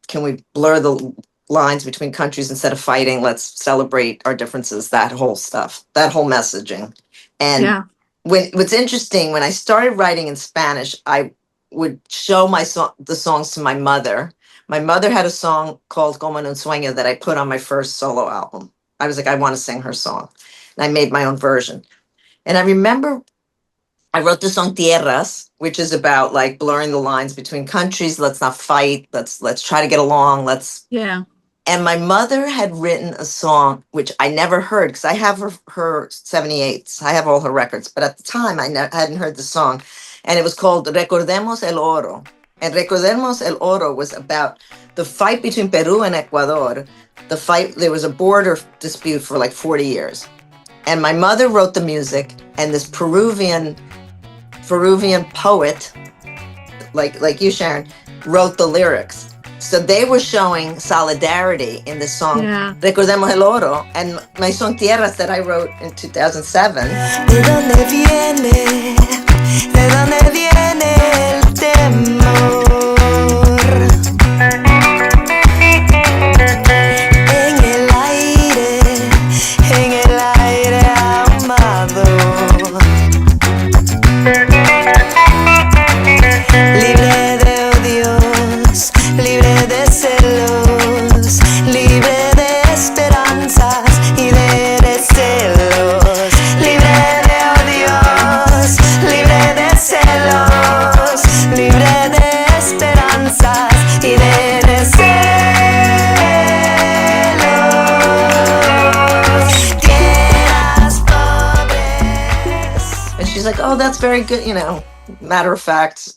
can we blur the lines between countries instead of fighting? Let's celebrate our differences, that whole stuff, that whole messaging. And what's interesting, when I started writing in Spanish, I would show the songs to my mother. My mother had a song called Como en un sueño that I put on my first solo album. I was like, I want to sing her song. And I made my own version. And I remember I wrote the song Tierras, which is about like blurring the lines between countries. Let's not fight. Let's try to get along. And my mother had written a song, which I never heard because I have her 78s. I have all her records. But at the time, I hadn't heard the song. And it was called Recordemos el Oro. And Recordemos el Oro was about the fight between Peru and Ecuador. There was a border dispute for like 40 years. And my mother wrote the music, and this Peruvian poet, like you, Sharon, wrote the lyrics. So they were showing solidarity in the song Yeah. Recordemos el Oro, and my song Tierras that I wrote in 2007. ¿De dónde viene? ¿De dónde viene el temor? En el aire amado. Libre de odios, libre de celos, libre de esperanzas y de recelos. Libre de odios, libre de celos, libre de esperanzas y de recelos. Tierras pobres. And she's like, "Oh, that's very good, matter of fact.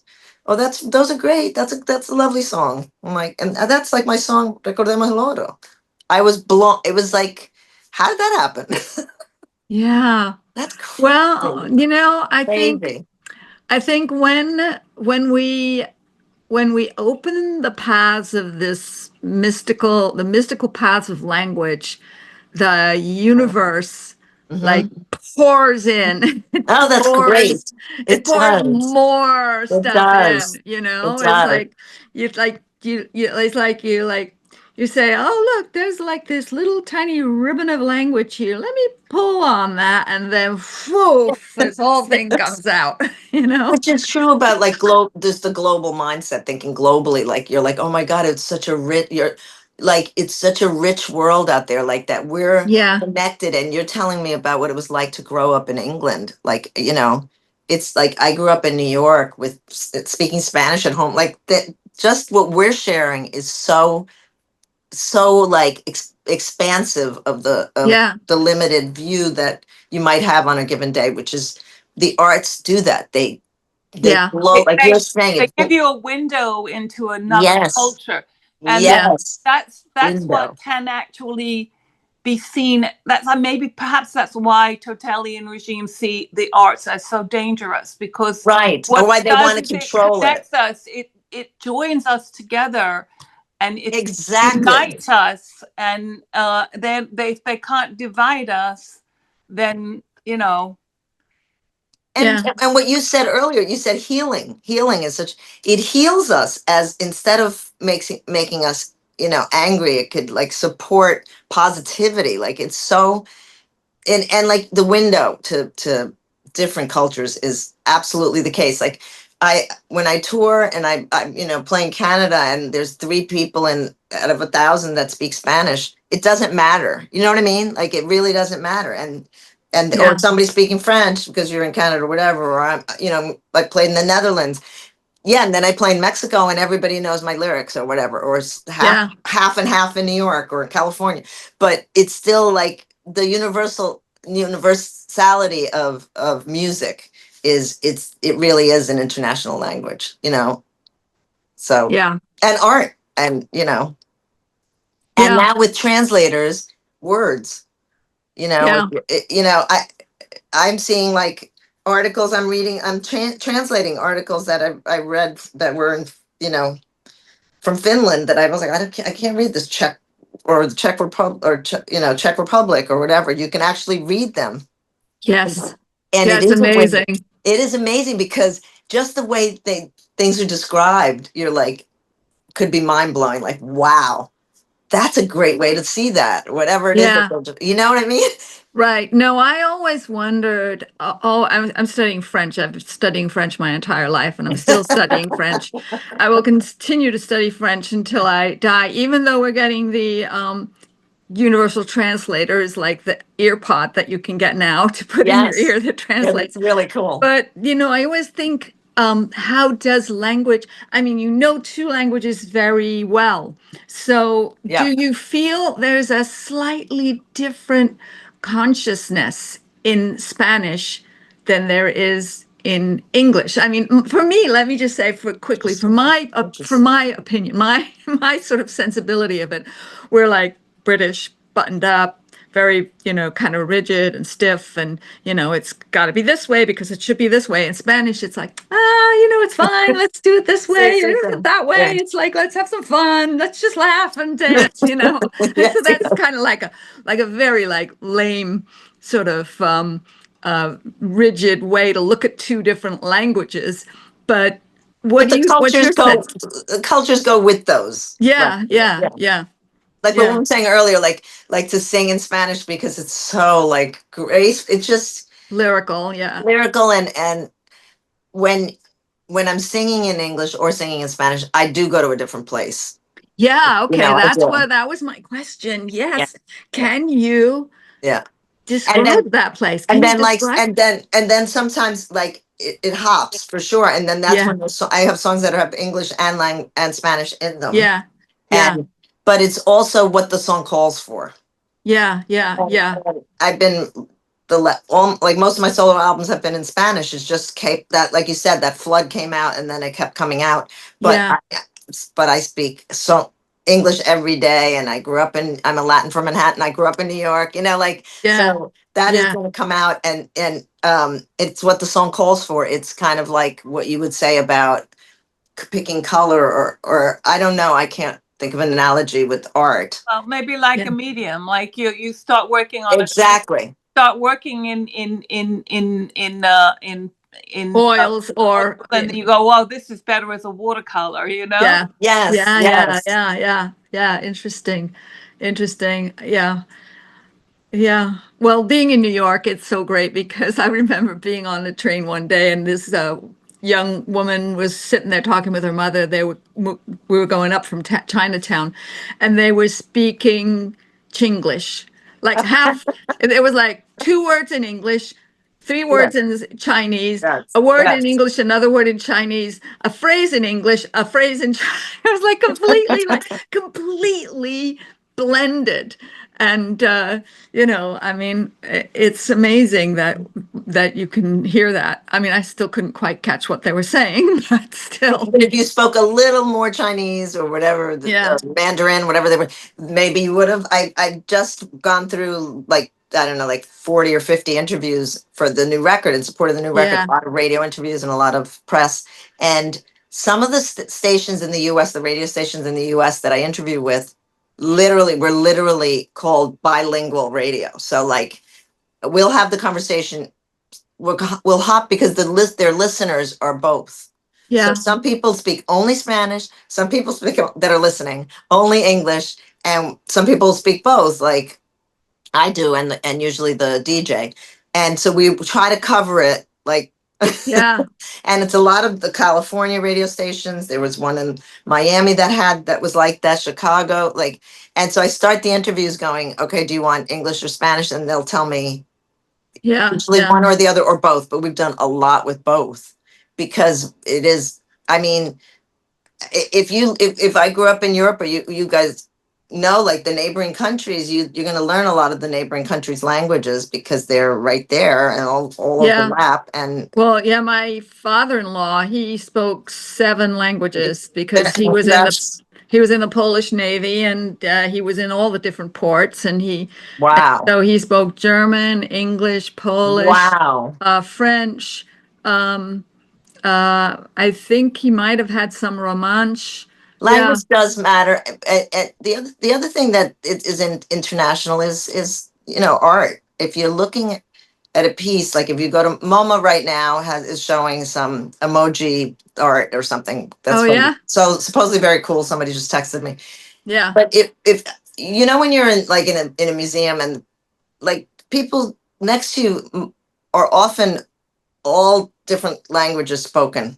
Oh, those are great. That's a lovely song." I'm like, and that's like my song Recordemos el Oro. I was blown. It was like, how did that happen? Yeah. That's crazy. Well, I Crazy. think when we open the paths of the mystical paths of language, the universe like pours in. Oh, that's great. It pours does. more stuff does. in, It it's does. like it's like you say, oh, look, there's like this little tiny ribbon of language here. Let me pull on that, and then whoosh, this whole thing comes out, Which is true about like just the global mindset, thinking globally. Like you're like, oh my God, it's such a rich world out there, like that we're Yeah. connected. And you're telling me about what it was like to grow up in England. Like, it's like I grew up in New York with speaking Spanish at home. Like that, just what we're sharing is so like expansive of the limited view that you might have on a given day, which is the arts do that. They blow, like you're saying, they give you a window into another Yes. culture, and Yes. that's Window. what can actually be seen. Perhaps that's why totalitarian regimes see the arts as so dangerous, because Right. Or why they want to control it connects us. It joins us together, and it Exactly. unites us. And then they can't divide us. Then And what you said earlier, you said healing. Healing is it heals us, as instead of making us, angry, it could like support positivity. Like it's so, and like the window to different cultures is absolutely the case. Like when I tour and I play in Canada, and there's 3 people out of 1,000 that speak Spanish, it doesn't matter. You know what I mean? Like it really doesn't matter. Or somebody speaking French because you're in Canada or whatever, or I'm, I played in the Netherlands. Yeah, and then I play in Mexico and everybody knows my lyrics or whatever, or it's half and half in New York or California. But it's still like the universality of music it really is an international language, So and art, and and now with translators, words, I'm seeing like articles I'm reading. I'm translating articles that I read that were in, from Finland, that I was like, I can't read this Czech or the Czech Republic or Czech Republic or whatever. You can actually read them. Yes. And it's amazing. It is amazing because just the way things are described, you're like, could be mind blowing. Like, wow, that's a great way to see that. Whatever it is, you know what I mean? Right. No, I always wondered. I'm studying French. I've been studying French my entire life, and I'm still studying French. I will continue to study French until I die, even though we're getting the universal translators, like the ear pod that you can get now to put in your ear that translates. It's really cool. But I always think, how does language? I mean, 2 languages very well. So, do you feel there's a slightly different consciousness in Spanish than there is in English. I mean, for me, let me just say quickly, for my opinion, my sort of sensibility of it, we're like British, buttoned up, very, kind of rigid and stiff, and it's got to be this way because it should be this way. In Spanish, it's like, it's fine. Let's do it this way, that way. Yeah. It's like, let's have some fun. Let's just laugh and dance. Yes, So that's kind of like a very like lame sort of rigid way to look at two different languages. But but what's your sense? the cultures go with those. Right. Yeah, yeah, yeah, Like what we yeah. were saying earlier, like to sing in Spanish because it's so like grace. It's just Lyrical, yeah. lyrical, and when I'm singing in English or singing in Spanish, I do go to a different place. Yeah, okay. I do. That was my question. Yeah, Yes. Can you yeah. And then describe that place? Can you describe? and then sometimes like it hops for sure, and then that's Yeah, when I have songs that have English and and Spanish in them, yeah, yeah, and but it's also what the song calls for. yeah, yeah, yeah, And I've been like most of my solo albums have been in Spanish. It's just kept that, like you said, that flood came out and then it kept coming out. But yeah, I speak so English every day, and I'm a Latin from Manhattan. I grew up in New York. Like yeah, so that is yeah, going to come out, and it's what the song calls for. It's kind of like what you would say about picking color, or I don't know. I can't think of an analogy with art. Well, maybe like yeah, a medium, like you start working on a Exactly. start working in oils or and then you go, well, this is better as a watercolor, yeah, Yes. yeah, yeah, Yes. yeah, yeah, yeah. Interesting, interesting. Yeah. Yeah. Well, being in New York, it's so great because I remember being on the train one day and this young woman was sitting there talking with her mother. We were going up from Chinatown, and they were speaking Chinglish. Like half, it was like two words in English, three Yes. words in Chinese, Yes. a word in Yes. English, another word in Chinese, a phrase in English, a phrase in Chinese. It was like completely blended. And I mean, it's amazing that you can hear that. I mean, I still couldn't quite catch what they were saying, but still, But if you spoke a little more Chinese or whatever, yeah, Mandarin, whatever they were, maybe you would have. I just gone through like, I don't know, like 40 or 50 interviews for the new record, in support of the new record, yeah, a lot of radio interviews and a lot of press. And some of the stations in the US, the radio stations in the US that I interview with, were literally called bilingual radio. So like we'll have the conversation, we'll hop because their listeners are both. So yeah, some people speak only Spanish, some people speak that are listening only English, and some people speak both, like I do, and usually the DJ. And so we try to cover it like yeah, and it's a lot of the California radio stations. There was one in Miami that was like that, Chicago, like, and so I start the interviews going, okay, do you want English or Spanish? And they'll tell me yeah, usually yeah, one or the other or both, but we've done a lot with both because it is, I mean, if I grew up in Europe, or you guys know, like the neighboring countries, you're going to learn a lot of the neighboring countries' languages because they're right there and all yeah. overlap. And Well, yeah, my father-in-law, he spoke seven languages because yes, he was in the Polish Navy, and he was in all the different ports, and wow, so he spoke German, English, Polish, wow. French. Um, I think he might have had some Romansh. Yeah, Language does matter. The other thing that it is international is art. If you're looking at a piece, like if you go to MoMA right now, is showing some emoji art or something oh that's yeah, so supposedly very cool. Somebody just texted me. yeah, But if when you're in like in a museum, and like people next to you are often all different languages spoken.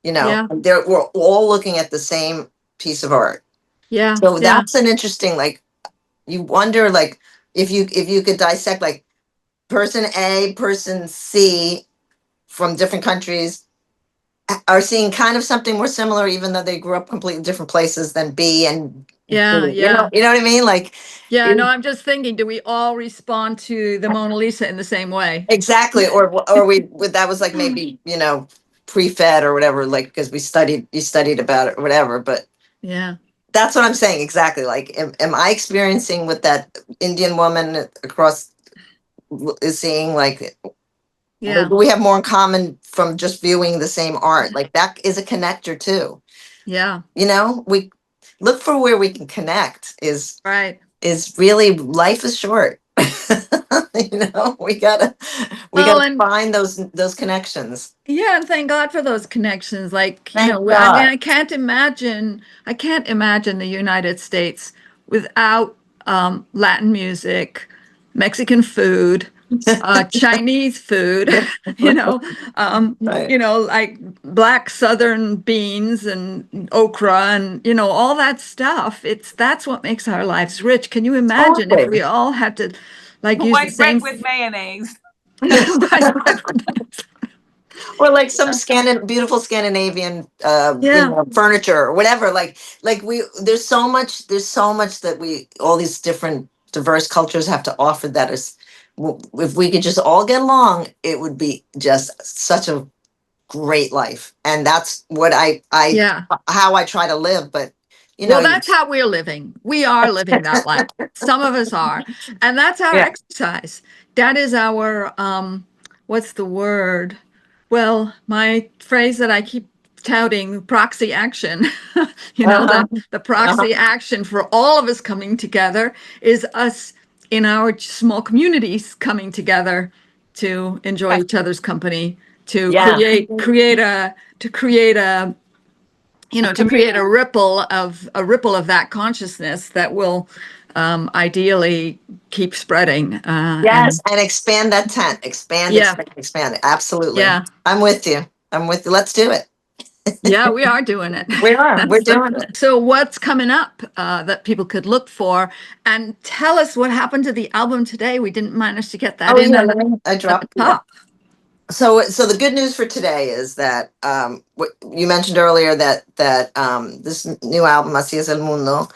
yeah, We're all looking at the same piece of art. yeah, So yeah, that's an interesting, like, you wonder, like, if you could dissect, like, person A, person C from different countries are seeing kind of something more similar, even though they grew up completely different places than B and Yeah, You know, yeah. you know what I mean? Like, Yeah, no, I'm just thinking, do we all respond to the Mona Lisa in the same way? exactly. Or that was like maybe, you know, pre-fed or whatever, like, because you studied about it or whatever. But Yeah, that's what I'm saying. Exactly. Like, am I experiencing what that Indian woman across is seeing? Like, yeah, we have more in common from just viewing the same art. Like, that is a connector too. yeah, You know, we look for where we can connect right. is really, life is short. You know, we Well, gotta and find those connections. yeah, and thank God for those connections. Like, Thank I mean, God. I can't imagine the United States without Latin music, Mexican food, Chinese food, you know, Right. like black Southern beans and okra and, all that stuff. That's what makes our lives rich. Can you imagine if we Totally. all had to like use the White bread same with mayonnaise. white bread with that? Or like some beautiful Scandinavian, Yeah, furniture or whatever. Like there's so much that all these different diverse cultures have to offer that is, if we could just all get along, it would be just such a great life. And that's what yeah. how I try to live. But, you know, Well, that's how we're living. We are living that life. Some of us are. And that's our yeah. exercise. That is our, what's the word? Well, my phrase that I keep touting, proxy action, Uh-huh. the Uh-huh. proxy action for all of us coming together is us in our small communities coming together to enjoy Yes. each other's company, to Yeah. create a to create a ripple of that consciousness that will ideally keep spreading. Yes, And and expand that tent. Expand, yeah, expand, expand. Absolutely. yeah, I'm with you. I'm with you. Let's do it. yeah, we are doing it. We are. We're That's doing it. so what's coming up that people could look for, and tell us what happened to the album today. We didn't manage to get that Oh in yeah, I at the dropped it. top. So the good news for today is that what you mentioned earlier, that this new album, Así es el Mundo,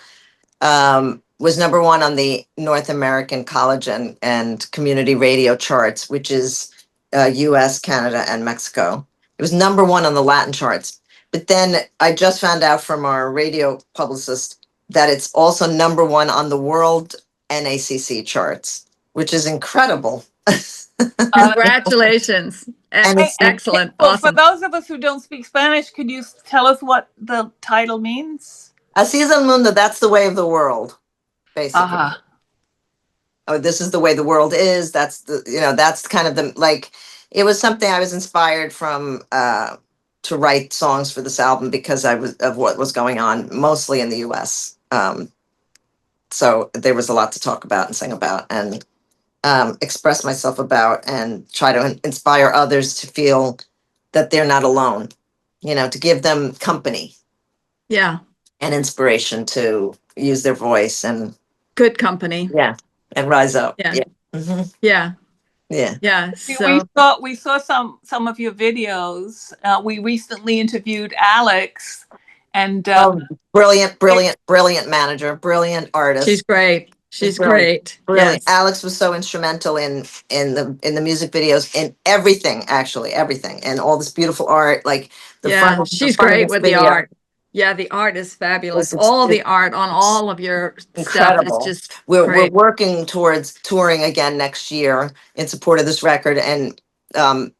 was number one on the North American college and community radio charts, which is US, Canada, and Mexico. It was number one on the Latin charts. But then I just found out from our radio publicist that it's also number one on the world NACC charts, which is incredible. Congratulations. And it's Excellent. For Awesome. those of us who don't speak Spanish, could you tell us what the title means? Así es el mundo, that's the way of the world, basically. Uh-huh. Oh, this is the way the world is. That's kind of it was something I was inspired from to write songs for this album because I was of what was going on mostly in the US. So there was a lot to talk about and sing about and express myself about and try to inspire others to feel that they're not alone, to give them company Yeah. and inspiration to use their voice and Good company. yeah, and rise up. Yeah. Yeah. Hmm. Yeah. Yeah. Yeah. We So saw some of your videos. We recently interviewed Alex, and Brilliant manager, brilliant she's artist. great. She's She's brilliant. great. Brilliant. Yes. Alex was so instrumental in the music videos, in everything, actually, everything, and all this beautiful art, like Yeah. the She's front of great this with the video art. Yeah, the art is fabulous. was All the it's art on all of your stuff is incredible. just We're great. working towards touring again next year in support of this record, and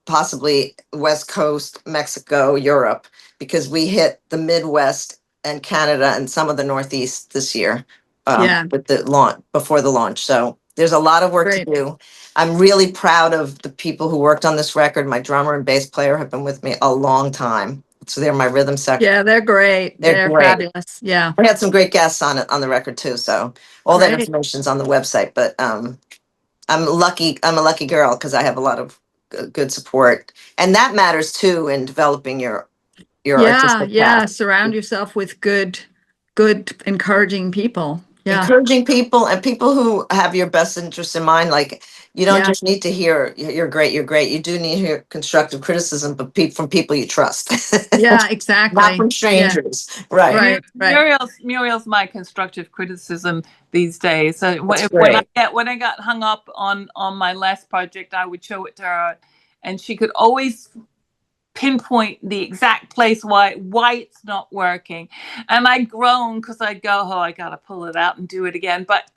possibly West Coast, Mexico, Europe, because we hit the Midwest and Canada and some of the Northeast this year Yeah. with the launch, before the launch. So there's a lot of work to Great. do. I'm really proud of the people who worked on this record. My drummer and bass player have been with me a long time. So they're my rhythm section. Yeah, they're great. They're They're great. fabulous. Yeah. We had some great guests on the record too. So all that Great. information's on the website. But I'm lucky. I'm a lucky girl because I have a lot of good support, and that matters too in developing your Yeah. artistic Yeah. path. Surround yourself with good, encouraging people. Yeah. Encouraging people and people who have your best interest in mind. Like, You don't Yeah. just need to hear you're great, you're great. You do need to hear constructive criticism, but from people you trust, Yeah, not exactly. from Yeah. strangers. Right. Right. Right. Muriel's my constructive criticism these days. So That's when great. I got hung up on my last project, I would show it to her, and she could always pinpoint the exact place why it's not working. And I groan because I go, oh, I gotta pull it out and do it again. But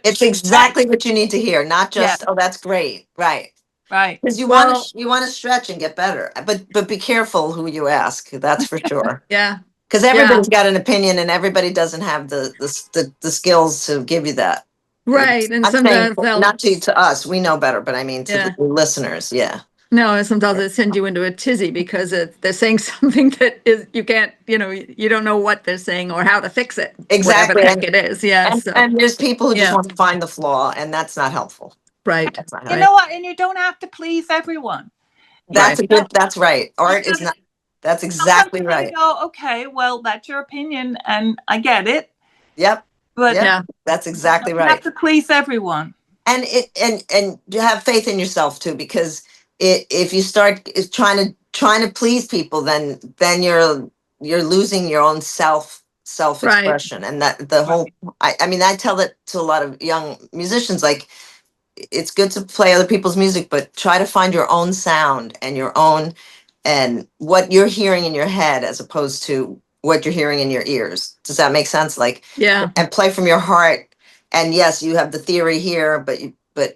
It's exactly what you need to hear, not yeah, just, oh, that's great. Right. right. Because Well, you want to stretch and get better, but be careful who you ask. That's for sure. yeah. Because Yeah. everybody's got an opinion, and everybody doesn't have the skills to give you that. Right. And I'm saying sometimes they'll, not to us, we know better, but I mean to the yeah. listeners. Yeah, No, and sometimes they send you into a tizzy because they're saying something that is, you can't, you don't know what they're saying or how to fix it, whatever the exactly. heck it is. Yeah. So, And there's people who just yeah. want to find the flaw, and that's not helpful. Right. That's not You helpful. Right. know what? And you don't have to please everyone. That's Right. a good. That's right. Art is Sometimes, not. That's sometimes exactly you gotta right. go, okay, well, that's your opinion, and I get it, Yep. but Yep. Yeah. That's exactly you have right. to please everyone. And you have faith in yourself too, because if you start trying to please people, then you're losing your own self Right. expression, and that the whole. I mean, I tell it to a lot of young musicians, like it's good to play other people's music, but try to find your own sound and your own and what you're hearing in your head as opposed to what you're hearing in your ears. Does that make sense? Like, Yeah. and play from your heart. And yes, you have the theory here, but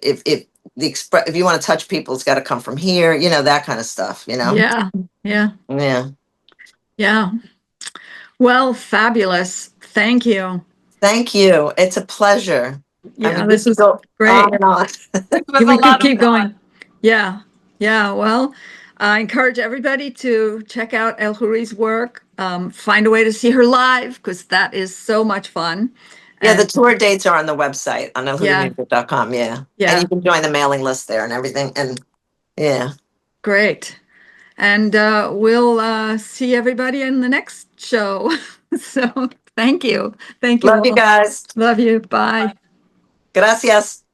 if if you want to touch people, it's got to come from here. That kind of stuff. Yeah. Yeah. Yeah. Yeah. Well, fabulous. Thank you. Thank you. It's a pleasure. I Yeah, mean, we this could was go great. on and on. This was a We could lot of keep fun. going. Yeah. Yeah. Well, I encourage everybody to check out Eljuri's work. Find a way to see her live because that is so much fun. Yeah, the And tour dates are on the website on yeah, elhurimusic.com. Yeah. And yeah, you can join the mailing list there and everything. And yeah. great. And we'll see everybody in the next show. So thank you. Thank you Love you all. guys. Love you. Bye. Gracias.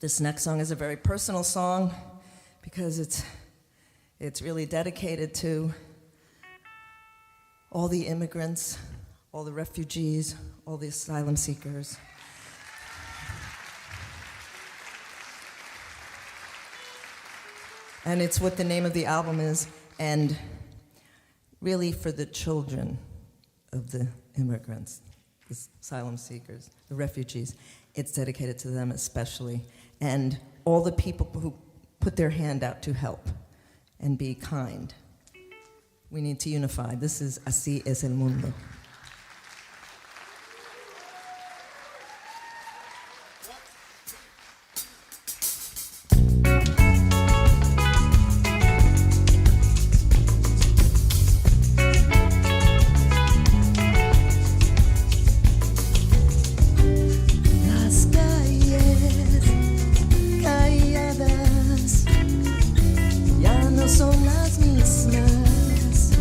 This next song is a very personal song because it's really dedicated to all the immigrants, all the refugees, all the asylum seekers. And it's what the name of the album is, and really for the children of the immigrants, the asylum seekers, the refugees. It's dedicated to them especially, and all the people who put their hand out to help and be kind. We need to unify. This is Así es el mundo. Las calles calladas ya no son las mismas.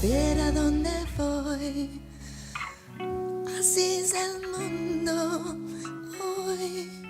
saber a dónde voy. Así es el mundo hoy.